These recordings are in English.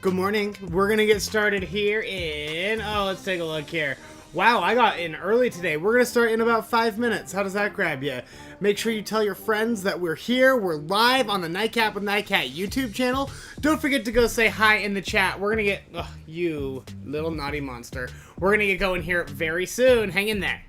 Good morning. We're going to get started here in... let's take a look here. Wow, I got in early today. We're going to start in about 5 minutes. How does that grab you? Make sure you tell your friends that we're here. We're live on the Nightcat with Nightcat YouTube channel. Don't forget to go say hi in the chat. We're going to get... you little naughty monster. We're going to get going here very soon. Hang in there.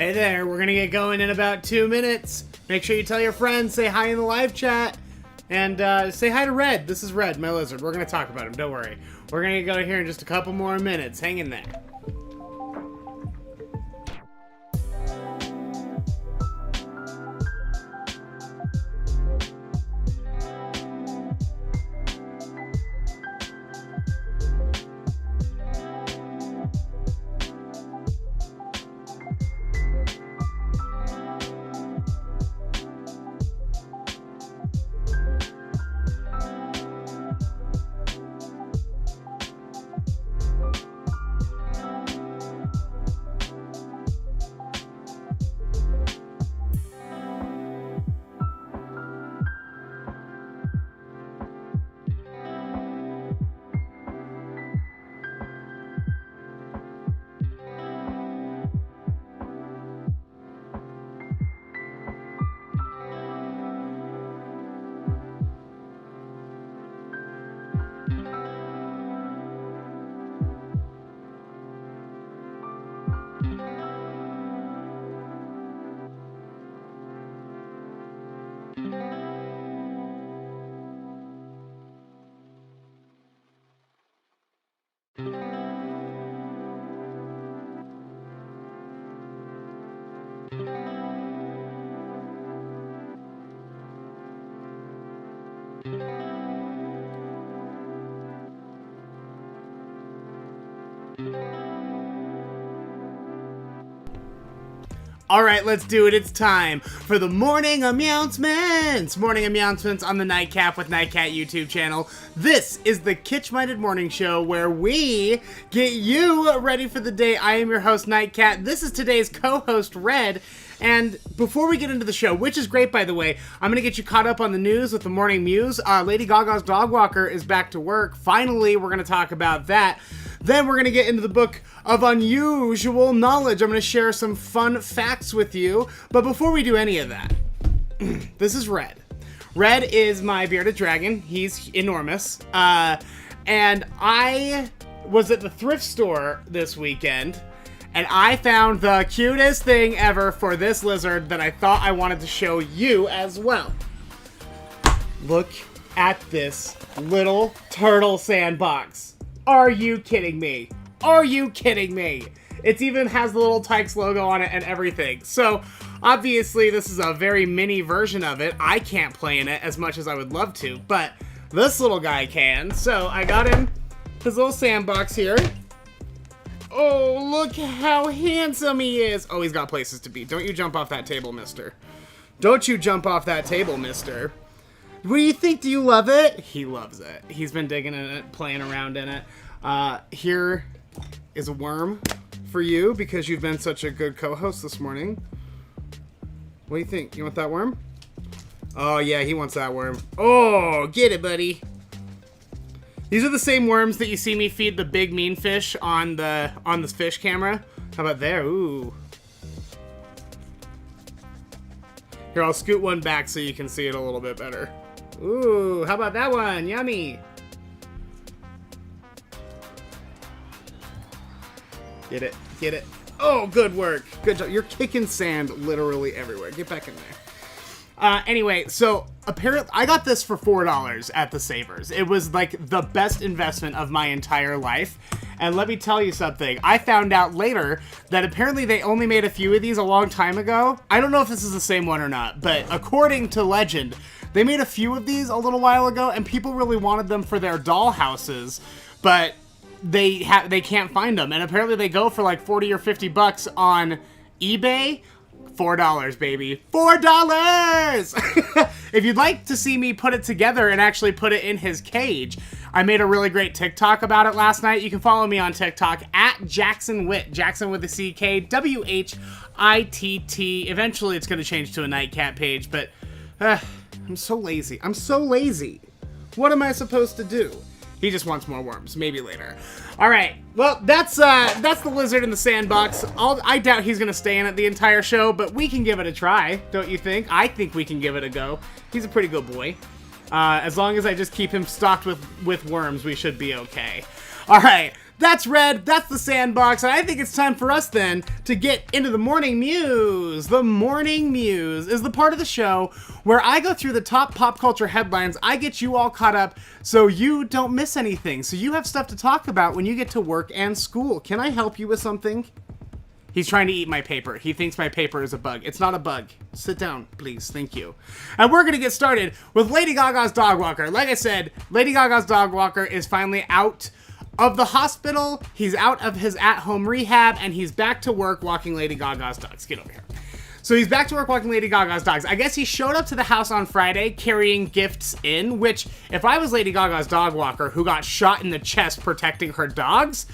Hey there, we're gonna get going in about 2 minutes. Make sure you tell your friends, say hi in the live chat, and say hi to Red. This is Red, my lizard. We're gonna talk about him, don't worry. We're gonna go here in just a couple more minutes. Hang in there. All right, let's do it. It's time for the Morning Meowncements. Morning Meowncements on the Nightcat with Nightcat YouTube channel. This is the kitsch-minded morning show where we get you ready for the day. I am your host, Nightcat. This is today's co-host, Red. And before we get into the show, which is great, by the way, I'm going to get you caught up on the news with the Morning Mews. Lady Gaga's dog walker is back to work. Finally, we're going to talk about that. Then we're going to get into the book of unusual knowledge. I'm going to share some fun facts with you. But before we do any of that, this is Red. Red is my bearded dragon. He's enormous. And I was at the thrift store this weekend, and I found the cutest thing ever for this lizard that I thought I wanted to show you as well. Look at this little turtle sandbox. Are you kidding me? Are you kidding me? It even has the little Tykes logo on it and everything. So, obviously, this is a very mini version of it. I can't play in it as much as I would love to, but this little guy can. So, I got him his little sandbox here. Oh, look how handsome he is. Oh, he's got places to be. Don't you jump off that table, mister. Don't you jump off that table, mister. What do you think? Do you love it? He loves it. He's been digging in it, playing around in it. Here is a worm for you because you've been such a good co-host this morning. What do you think? You want that worm? Oh, yeah, he wants that worm. Oh, get it, buddy. These are the same worms that you see me feed the big mean fish on the fish camera. How about there? Ooh. Here, I'll scoot one back so you can see it a little bit better. Ooh, how about that one? Yummy. Get it, get it. Oh, good work. Good job. You're kicking sand literally everywhere. Get back in there. Anyway, so apparently I got this for $4 at the Savers. It was like the best investment of my entire life. And let me tell you something. I found out later that apparently they only made a few of these a long time ago. I don't know if this is the same one or not, but according to legend, they made a few of these a little while ago, and people really wanted them for their doll houses, but they can't find them. And apparently they go for like 40 or 50 bucks on eBay. $4, baby. $4! If you'd like to see me put it together and actually put it in his cage, I made a really great TikTok about it last night. You can follow me on TikTok at Jackson Witt. Jackson with a CK, WHITT. Eventually it's going to change to a Nightcat page, but I'm so lazy. I'm so lazy. What am I supposed to do? He just wants more worms. Maybe later. All right. Well, that's the lizard in the sandbox. I doubt he's gonna stay in it the entire show, but we can give it a try, don't you think? I think we can give it a go. He's a pretty good boy. As long as I just keep him stocked with worms, we should be okay. All right. That's Red, that's the Sandbox, and I think it's time for us then to get into the Morning Mews. The Morning Mews is the part of the show where I go through the top pop culture headlines. I get you all caught up so you don't miss anything, so you have stuff to talk about when you get to work and school. Can I help you with something? He's trying to eat my paper. He thinks my paper is a bug. It's not a bug. Sit down, please. Thank you. And we're going to get started with Lady Gaga's dog walker. Like I said, Lady Gaga's dog walker is finally out of the hospital. He's out of his at-home rehab, and he's back to work walking Lady Gaga's dogs. Get over here. So he's back to work walking Lady Gaga's dogs. I guess he showed up to the house on Friday carrying gifts in, which, if I was Lady Gaga's dog walker who got shot in the chest protecting her dogs,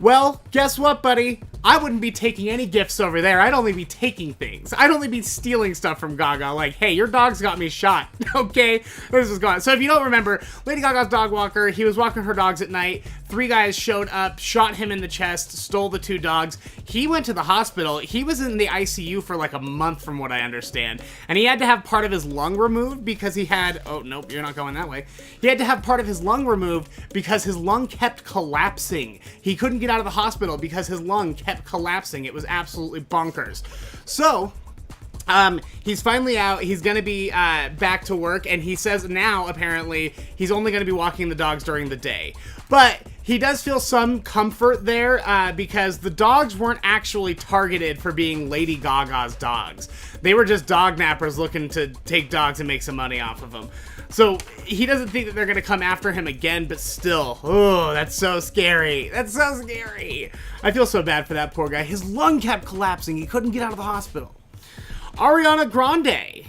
well, guess what, buddy? I wouldn't be taking any gifts over there. I'd only be taking things. I'd only be stealing stuff from Gaga. Like, hey, your dog's got me shot. Okay? This is gone. So if you don't remember, Lady Gaga's dog walker, he was walking her dogs at night. 3 guys showed up, shot him in the chest, stole the 2 dogs. He went to the hospital. He was in the ICU for like a month from what I understand. And he had to have part of his lung removed because he had... Oh, nope, you're not going that way. He had to have part of his lung removed because his lung kept collapsing. He couldn't get out of the hospital because his lung kept collapsing. It was absolutely bonkers. So... he's finally out. He's gonna be back to work, and he says now apparently he's only gonna be walking the dogs during the day. But he does feel some comfort there because the dogs weren't actually targeted for being Lady Gaga's dogs. They were just dog nappers looking to take dogs and make some money off of them. So he doesn't think that they're gonna come after him again, but still, oh, that's so scary. That's so scary. I feel so bad for that poor guy. His lung kept collapsing. He couldn't get out of the hospital. Ariana Grande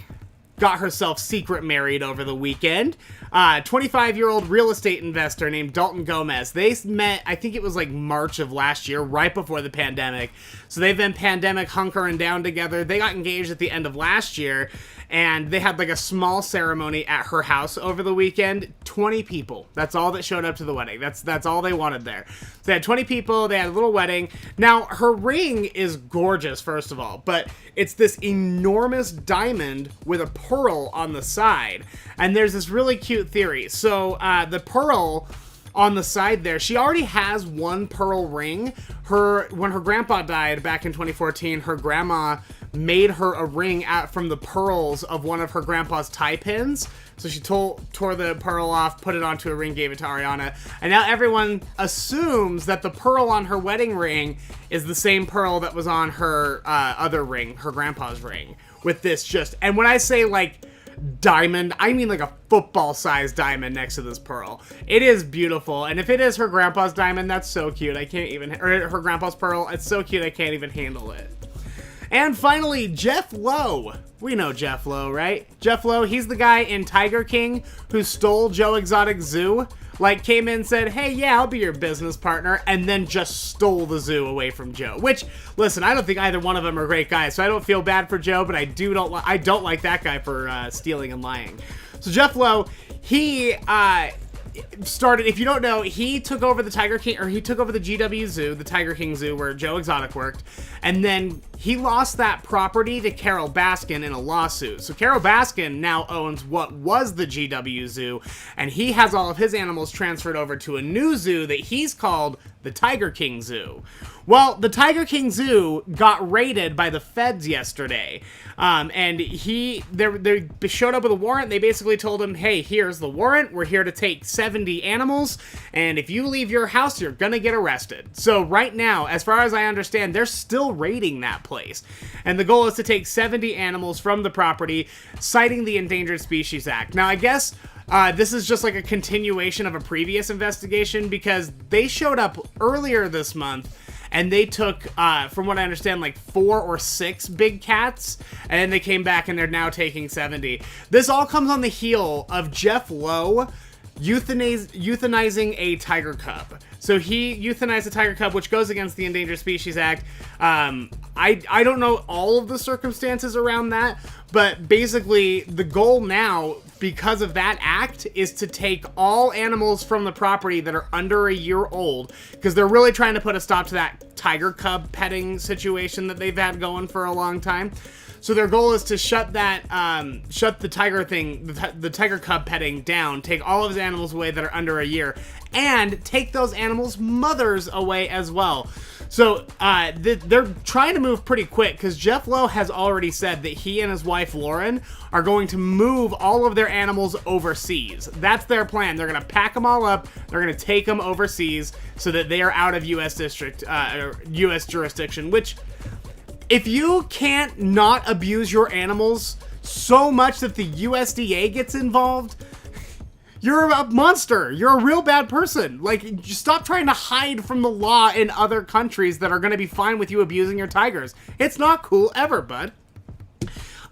got herself secret married over the weekend. 25-year-old real estate investor named Dalton Gomez. They met, I think it was like March of last year, right before the pandemic. So they've been pandemic hunkering down together. They got engaged at the end of last year, and they had like a small ceremony at her house over the weekend. 20 people. That's all that showed up to the wedding. That's all they wanted there. So they had 20 people. They had a little wedding. Now, her ring is gorgeous, first of all, but it's this enormous diamond with a pearl on the side. And there's this really cute theory. So the pearl on the side there, she already has one pearl ring. When her grandpa died back in 2014, her grandma made her a ring from the pearls of one of her grandpa's tie pins. So she tore the pearl off, put it onto a ring, gave it to Ariana. And now everyone assumes that the pearl on her wedding ring is the same pearl that was on her other ring, her grandpa's ring. With this and when I say like diamond, I mean like a football-sized diamond next to this pearl. It is beautiful, and if it is her grandpa's diamond, that's so cute. I can't even... Or her grandpa's pearl, it's so cute I can't even handle it. And finally, Jeff Lowe. We know Jeff Lowe, right? Jeff Lowe, he's the guy in Tiger King who stole Joe Exotic Zoo. Like, came in and said, hey, yeah, I'll be your business partner, and then just stole the zoo away from Joe. Which, listen, I don't think either one of them are great guys, so I don't feel bad for Joe, but I don't like that guy for stealing and lying. So Jeff Lowe, he started, if you don't know, he took over the GW Zoo, the Tiger King Zoo, where Joe Exotic worked, and then he lost that property to Carol Baskin in a lawsuit. So Carol Baskin now owns what was the GW Zoo, and he has all of his animals transferred over to a new zoo that he's called the Tiger King Zoo. Well, the Tiger King Zoo got raided by the feds yesterday, and they showed up with a warrant. They basically told him, hey, here's the warrant. We're here to take 70 animals, and if you leave your house, you're gonna get arrested. So right now, as far as I understand, they're still raiding that place, and the goal is to take 70 animals from the property, citing the Endangered Species Act. Now, I guess this is just like a continuation of a previous investigation because they showed up earlier this month and they took, from what I understand, like 4 or 6 big cats, and then they came back and they're now taking 70. This all comes on the heel of Jeff Lowe euthanizing a tiger cub. So he euthanized a tiger cub, which goes against the Endangered Species Act. I don't know all of the circumstances around that, but basically the goal now, because of that act, is to take all animals from the property that are under a year old, because they're really trying to put a stop to that tiger cub petting situation that they've had going for a long time. So their goal is to shut that, shut the tiger thing, the tiger cub petting down, take all of his animals away that are under a year, and take those animals' mothers away as well. So they're trying to move pretty quick because Jeff Lowe has already said that he and his wife Lauren are going to move all of their animals overseas. That's their plan. They're going to pack them all up. They're going to take them overseas so that they are out of U.S. jurisdiction, which, if you can't not abuse your animals so much that the USDA gets involved, you're a monster. You're a real bad person. Like, stop trying to hide from the law in other countries that are going to be fine with you abusing your tigers. It's not cool ever, bud.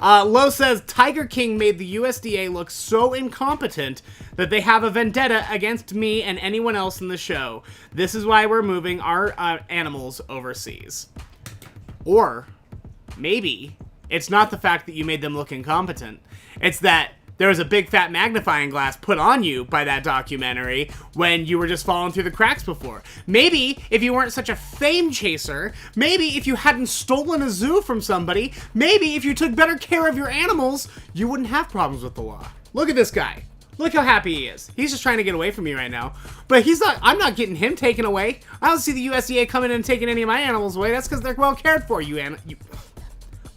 Lowe says, Tiger King made the USDA look so incompetent that they have a vendetta against me and anyone else in the show. This is why we're moving our animals overseas. Or maybe it's not the fact that you made them look incompetent. It's that there was a big fat magnifying glass put on you by that documentary when you were just falling through the cracks before. Maybe if you weren't such a fame chaser, maybe if you hadn't stolen a zoo from somebody, maybe if you took better care of your animals, you wouldn't have problems with the law. Look at this guy. Look how happy he is. He's just trying to get away from me right now. But I'm not getting him taken away. I don't see the USDA coming in and taking any of my animals away. That's because they're well cared for,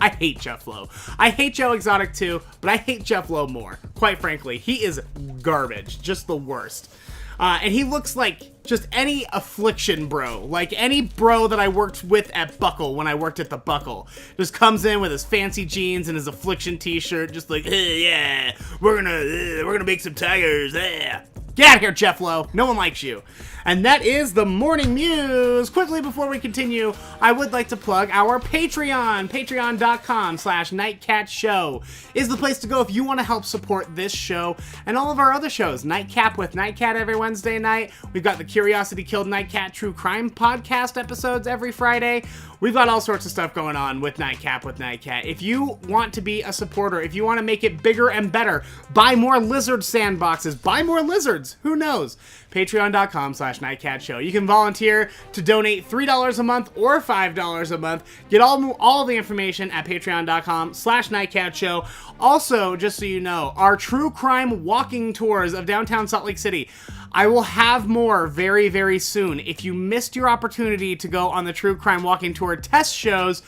I hate Jeff Lowe. I hate Joe Exotic too, but I hate Jeff Lowe more. Quite frankly, he is garbage. Just the worst. And he looks like just any affliction bro. Like any bro that I worked with at Buckle when I worked at the Buckle. Just comes in with his fancy jeans and his affliction t-shirt, just like, hey, yeah, we're gonna make some tigers, yeah. Get out of here, Jeff Lowe. No one likes you. And that is the Morning Mews. Quickly, before we continue, I would like to plug our Patreon. Patreon.com/Nightcat Show is the place to go if you want to help support this show and all of our other shows. Nightcap with Nightcat every Wednesday night. We've got the Curiosity Killed Nightcat True Crime podcast episodes every Friday. We've got all sorts of stuff going on with Nightcap with Nightcat. If you want to be a supporter, if you want to make it bigger and better, buy more lizard sandboxes, buy more lizards, who knows? Patreon.com/Nightcat Show. You can volunteer to donate $3 a month or $5 a month. Get all the information at patreon.com/Nightcat Show. Also, just so you know, our true crime walking tours of downtown Salt Lake City. I will have more very, very soon. If you missed your opportunity to go on the True Crime Walking Tour test shows,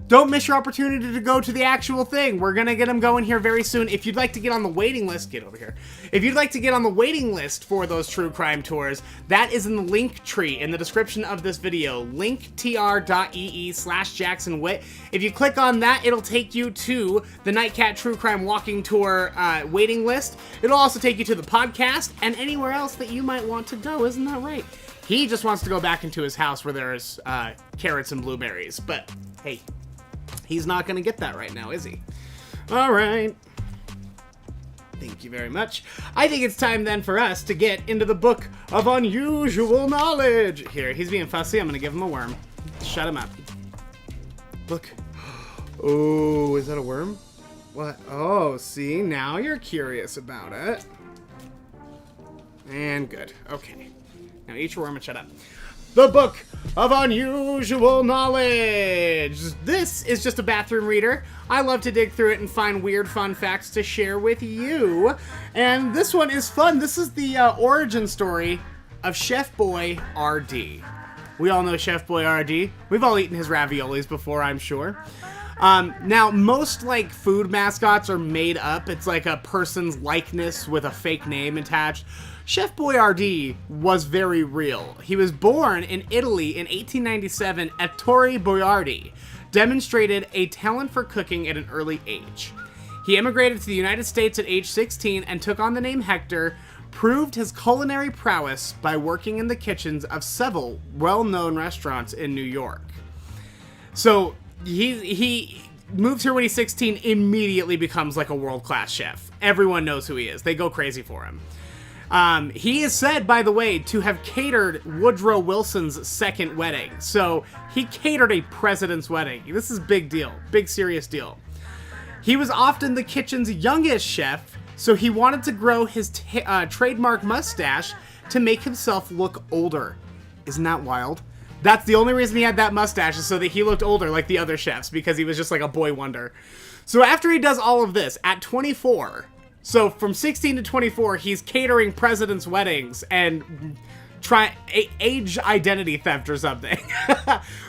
don't miss your opportunity to go to the actual thing. We're going to get them going here very soon. If you'd like to get on the waiting list, get over here. If you'd like to get on the waiting list for those true crime tours, that is in the link tree in the description of this video, linktr.ee/Jackson Witt. If you click on that, it'll take you to the Nightcat True Crime Walking Tour waiting list. It'll also take you to the podcast and anywhere else that you might want to go. Isn't that right? He just wants to go back into his house where there's carrots and blueberries, but hey, he's not going to get that right now, is he? All right. Thank you very much. I think it's time then for us to get into the book of unusual knowledge. Here, he's being fussy. I'm going to give him a worm. Shut him up. Look. Oh, is that a worm? What? Oh, see, now you're curious about it. And good. Okay. Now eat your worm and shut up. The Book of Unusual Knowledge. This is just a bathroom reader. I love to dig through it and find weird fun facts to share with you. And this one is fun. This is the origin story of Chef Boy RD. We all know Chef Boy RD. We've all eaten his raviolis before, I'm sure. Now, most like food mascots are made up. It's like a person's likeness with a fake name attached. Chef Boyardee was very real. He was born in Italy in 1897 at Torre Boiardi, demonstrated a talent for cooking at an early age. He immigrated to the United States at age 16 and took on the name Hector, proved his culinary prowess by working in the kitchens of several well-known restaurants in New York. So he moves here when he's 16, immediately becomes like a world-class chef. Everyone knows who he is. They go crazy for him. He is said, by the way, to have catered Woodrow Wilson's second wedding. So he catered a president's wedding. This is big deal. Big serious deal. He was often the kitchen's youngest chef, so he wanted to grow his trademark mustache to make himself look older. Isn't that wild? That's the only reason he had that mustache, is so that he looked older like the other chefs, because he was just like a boy wonder. So after he does all of this, at 24, so from 16 to 24, he's catering presidents' weddings and age identity theft or something.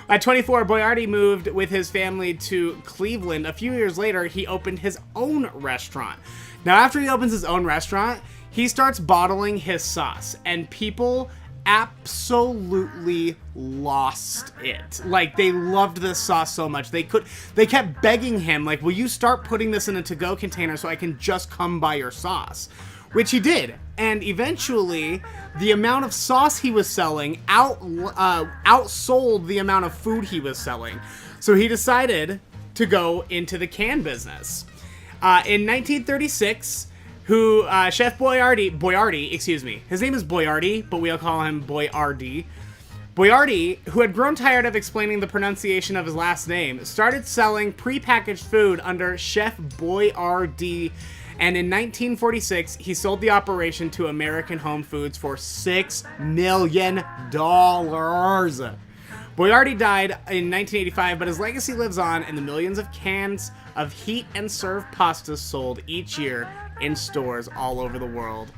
At 24, Boyardee moved with his family to Cleveland. A few years later, he opened his own restaurant. Now, after he opens his own restaurant, he starts bottling his sauce, and people absolutely lost it. Like, they loved this sauce so much. They kept begging him, like, will you start putting this in a to-go container so I can just come buy your sauce? Which he did. And eventually, the amount of sauce he was selling outsold the amount of food he was selling. So he decided to go into the can business. In 1936, Chef Boyardee, excuse me, his name is Boyardee, but we'll call him Boyardee. Boyardee, who had grown tired of explaining the pronunciation of his last name, started selling prepackaged food under Chef Boyardee, and in 1946, he sold the operation to American Home Foods for $6 million. Boyardee died in 1985, but his legacy lives on in the millions of cans of heat and serve pastas sold each year in stores all over the world.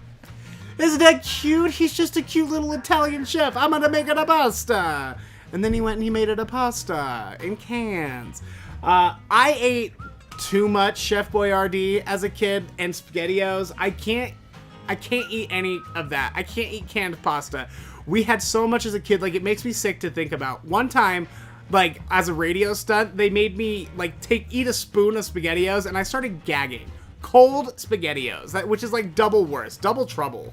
Isn't that cute? He's just a cute little Italian chef. I'm gonna make it a pasta. And then he went and he made it a pasta in cans. I ate too much Chef Boyardee as a kid and SpaghettiOs. I can't eat any of that. I can't eat canned pasta. We had so much as a kid, like, it makes me sick to think about. One time, like, as a radio stunt, they made me, like, eat a spoon of SpaghettiOs, and I started gagging. Cold SpaghettiOs, which is, like, double worse, double trouble.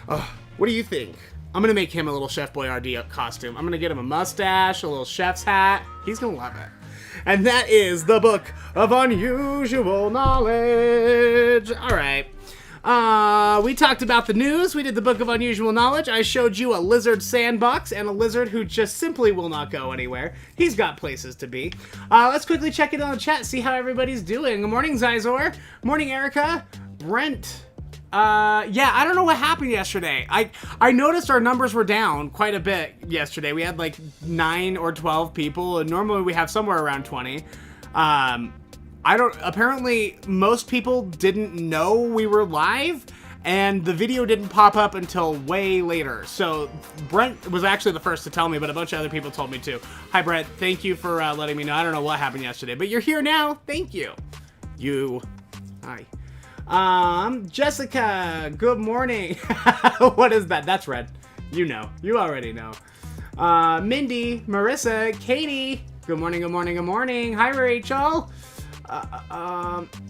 What do you think? I'm gonna make him a little Chef Boyardee costume. I'm gonna get him a mustache, a little chef's hat. He's gonna love it. And that is the Book of Unusual Knowledge. All right. We talked about the news. We did the Book of Unusual Knowledge. I showed you a lizard sandbox and a lizard who just simply will not go anywhere. He's got places to be. Let's quickly check it on the chat, see how everybody's doing. Good morning, Zizor. Morning, Erica. Brent. Yeah, I don't know what happened yesterday. I noticed our numbers were down quite a bit yesterday. We had like 9 or 12 people, and normally we have somewhere around 20. Apparently most people didn't know we were live, and the video didn't pop up until way later. So Brent was actually the first to tell me, but a bunch of other people told me too. Hi, Brent. Thank you for letting me know. I don't know what happened yesterday, but you're here now. Thank you. Hi. Jessica, good morning. What is that? That's red. You know. You already know. Mindy, Marissa, Katie. Good morning, good morning, good morning. Hi, Rachel.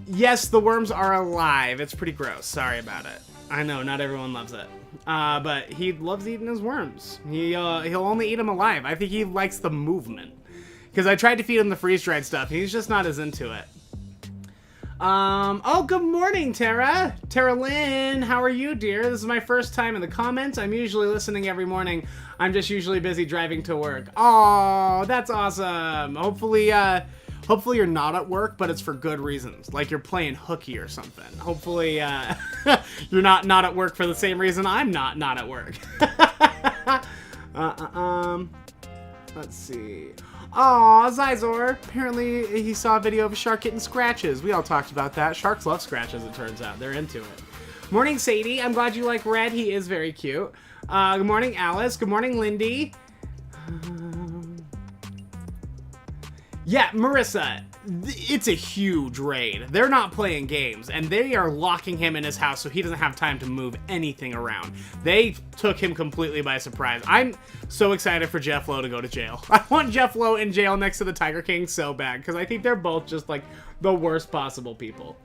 Yes, the worms are alive. It's pretty gross. Sorry about it. I know, not everyone loves it. But he loves eating his worms. He'll only eat them alive. I think he likes the movement. Because I tried to feed him the freeze-dried stuff, and he's just not as into it. Oh, good morning, Tara. Tara Lynn, how are you, dear? This is my first time in the comments. I'm usually listening every morning. I'm just usually busy driving to work. Oh, that's awesome. Hopefully you're not at work, but it's for good reasons. Like you're playing hooky or something. Hopefully, you're not at work for the same reason I'm not at work. Let's see. Aw, Zizor. Apparently he saw a video of a shark getting scratches. We all talked about that. Sharks love scratches, it turns out. They're into it. Morning, Sadie. I'm glad you like red. He is very cute. Good morning, Alice. Good morning, Lindy. Yeah, Marissa. It's a huge raid. They're not playing games, and they are locking him in his house so he doesn't have time to move anything around. They took him completely by surprise. I'm so excited for Jeff Lowe to go to jail. I want Jeff Lowe in jail next to the Tiger King so bad, because I think they're both just, like, the worst possible people.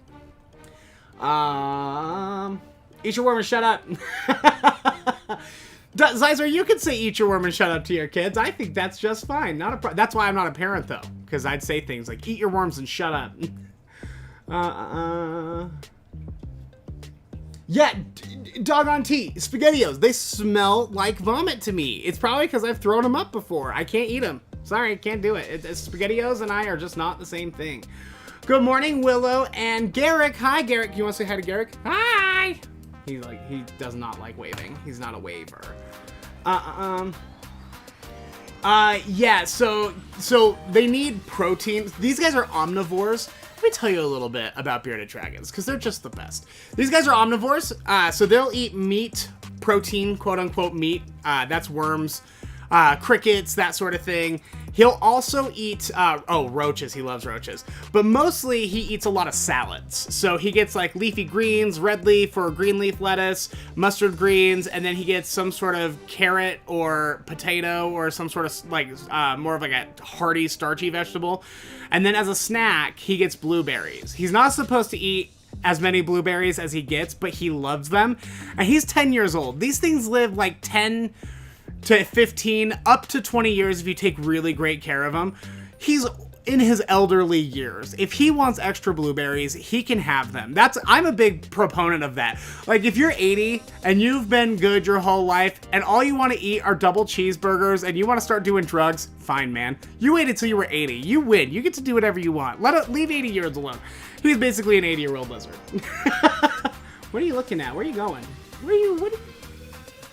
Eat your worm and shut up. Zizer, you can say eat your worm and shut up to your kids. I think that's just fine. That's why I'm not a parent, though. Because I'd say things like, eat your worms and shut up. Yeah, doggone tea. SpaghettiOs, they smell like vomit to me. It's probably because I've thrown them up before. I can't eat them. Sorry, I can't do it. SpaghettiOs and I are just not the same thing. Good morning, Willow and Garrick. Hi, Garrick. You want to say hi to Garrick? Hi! He does not like waving. He's not a waver. Yeah, so they need protein. These guys are omnivores. Let me tell you a little bit about bearded dragons, because they're just the best. These guys are omnivores, so they'll eat meat, protein, quote-unquote meat. That's worms, crickets, that sort of thing. He'll also eat, roaches. He loves roaches. But mostly he eats a lot of salads. So he gets like leafy greens, red leaf or green leaf lettuce, mustard greens, and then he gets some sort of carrot or potato or some sort of like, more of like a hearty, starchy vegetable. And then as a snack, he gets blueberries. He's not supposed to eat as many blueberries as he gets, but he loves them. And he's 10 years old. These things live like 10 to 15, up to 20 years if you take really great care of him. He's in his elderly years. If he wants extra blueberries, he can have them. I'm a big proponent of that. Like, if you're 80 and you've been good your whole life and all you want to eat are double cheeseburgers and you want to start doing drugs, fine, man. You waited till you were 80. You win. You get to do whatever you want. Leave 80 years alone. He's basically an 80-year-old lizard. What are you looking at? Where are you going?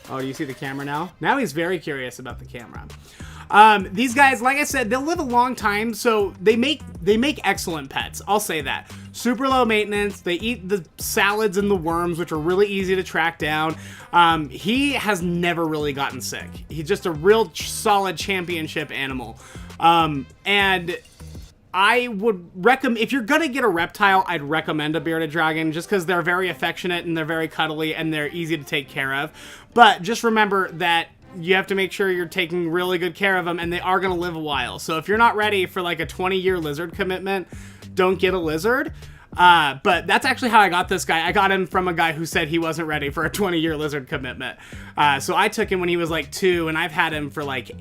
Oh, do you see the camera now? Now he's very curious about the camera. These guys, like I said, they'll live a long time, so they make excellent pets. I'll say that. Super low maintenance. They eat the salads and the worms, which are really easy to track down. He has never really gotten sick. He's just a real solid championship animal. And I would recommend, if you're gonna get a reptile, I'd recommend a bearded dragon, just because they're very affectionate and they're very cuddly and they're easy to take care of. But just remember that you have to make sure you're taking really good care of them, and they are gonna live a while. So if you're not ready for like a 20-year lizard commitment, don't get a lizard. But that's actually how I got this guy. I got him from a guy who said he wasn't ready for a 20-year lizard commitment. So I took him when he was like 2, and I've had him for like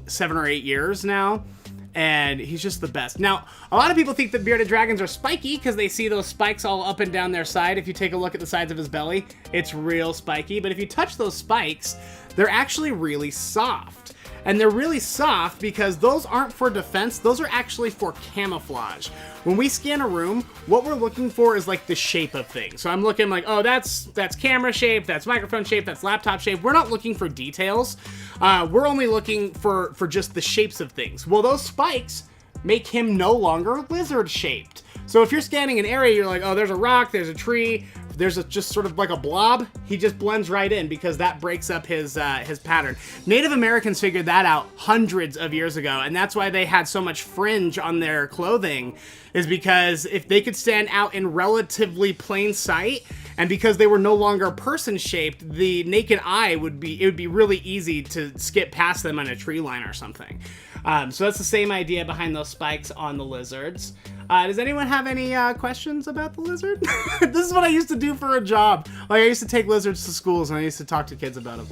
7 or 8 years now. And he's just the best. Now, a lot of people think that bearded dragons are spiky because they see those spikes all up and down their side. If you take a look at the sides of his belly, it's real spiky. But if you touch those spikes, they're actually really soft. And they're really soft because those aren't for defense. Those are actually for camouflage. When we scan a room, what we're looking for is like the shape of things. So I'm looking like, oh, that's camera shape, that's microphone shape, that's laptop shape. We're not looking for details. We're only looking for just the shapes of things. Well, those spikes make him no longer lizard shaped. So if you're scanning an area, you're like, oh, there's a rock, there's a tree, there's just sort of like a blob, he just blends right in because that breaks up his pattern. Native Americans figured that out hundreds of years ago, and that's why they had so much fringe on their clothing, is because if they could stand out in relatively plain sight, and because they were no longer person-shaped, the naked eye would be really easy to skip past them on a tree line or something. So that's the same idea behind those spikes on the lizards. Does anyone have any questions about the lizard? This is what I used to do for a job. Like, I used to take lizards to schools and I used to talk to kids about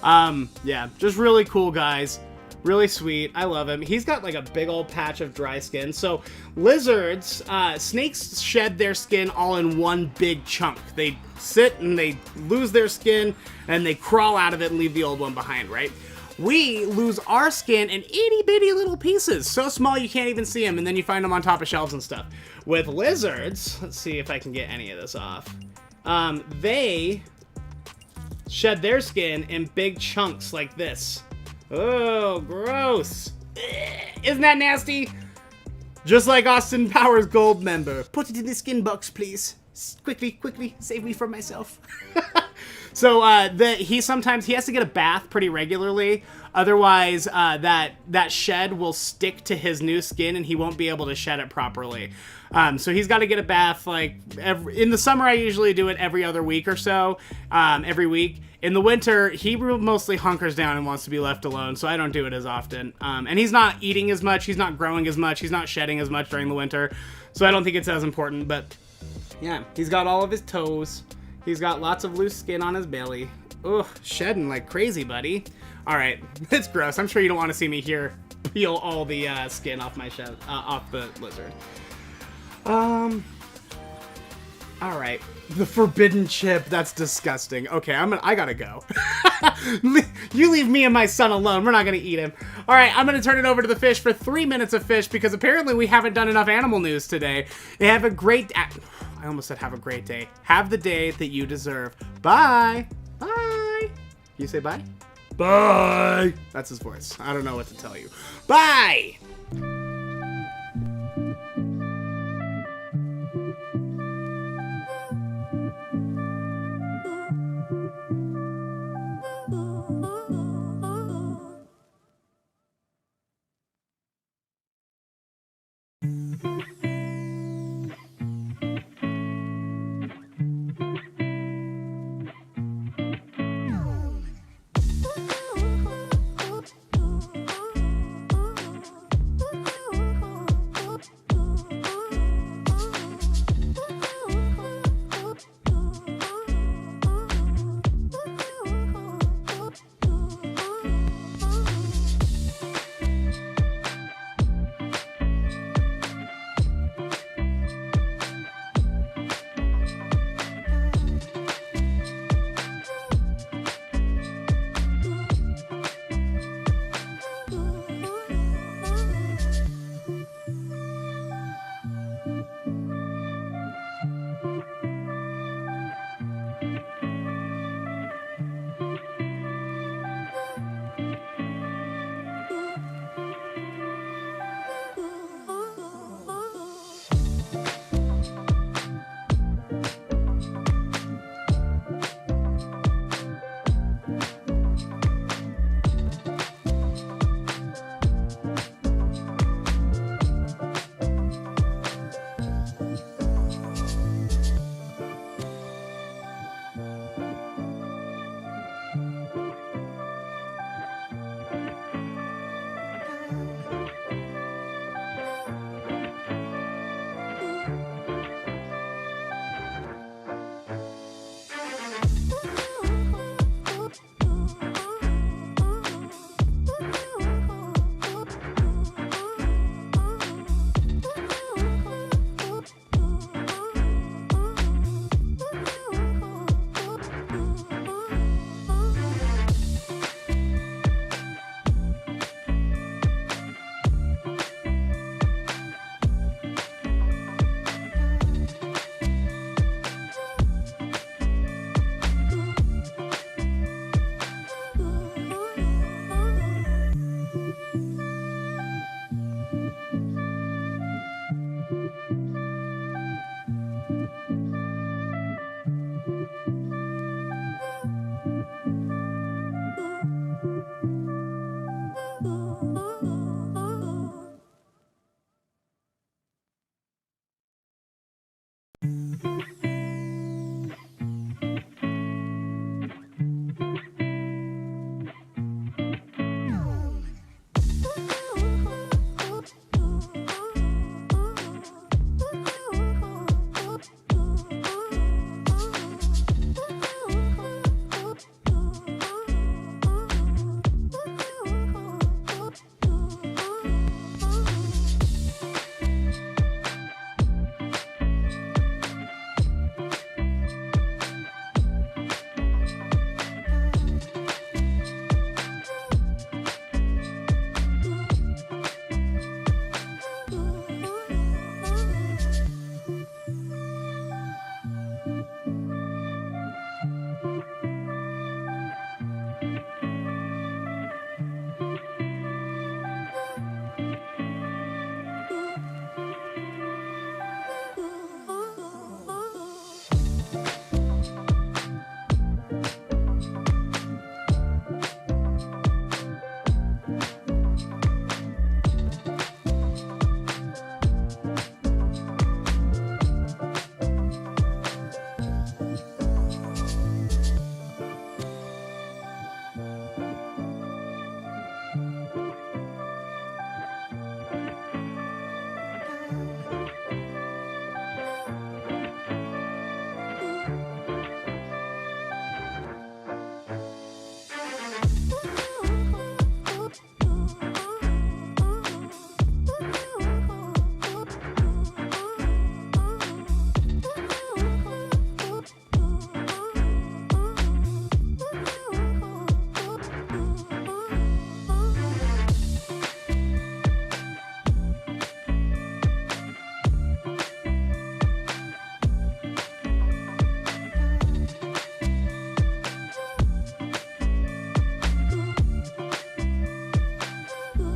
them. Yeah, just really cool guys. Really sweet. I love him. He's got like a big old patch of dry skin. So lizards, snakes shed their skin all in one big chunk. They sit and they lose their skin and they crawl out of it and leave the old one behind, right? We lose our skin in itty bitty little pieces, so small you can't even see them, and then you find them on top of shelves and stuff. With lizards, let's see if I can get any of this off. They shed their skin in big chunks like this. Oh, gross. Isn't that nasty? Just like Austin Powers Gold member. Put it in the skin box, please. Quickly, save me from myself. So he has to get a bath pretty regularly. Otherwise, that shed will stick to his new skin and he won't be able to shed it properly. So he's got to get a bath like in the summer. I usually do it every other week or so, every week. In the winter, he mostly hunkers down and wants to be left alone, so I don't do it as often. And he's not eating as much, he's not growing as much, he's not shedding as much during the winter, so I don't think it's as important. But yeah, he's got all of his toes. He's got lots of loose skin on his belly. Ugh, shedding like crazy, buddy. All right, it's gross. I'm sure you don't want to see me here peel all the skin off my off the lizard. All right, the forbidden chip. That's disgusting. Okay, I gotta go. You leave me and my son alone. We're not gonna eat him. All right, I'm gonna turn it over to the fish for 3 minutes of fish because apparently we haven't done enough animal news today. Have a great. I almost said have a great day. Have the day that you deserve. Bye. Bye. You say bye? Bye. That's his voice. I don't know what to tell you. Bye.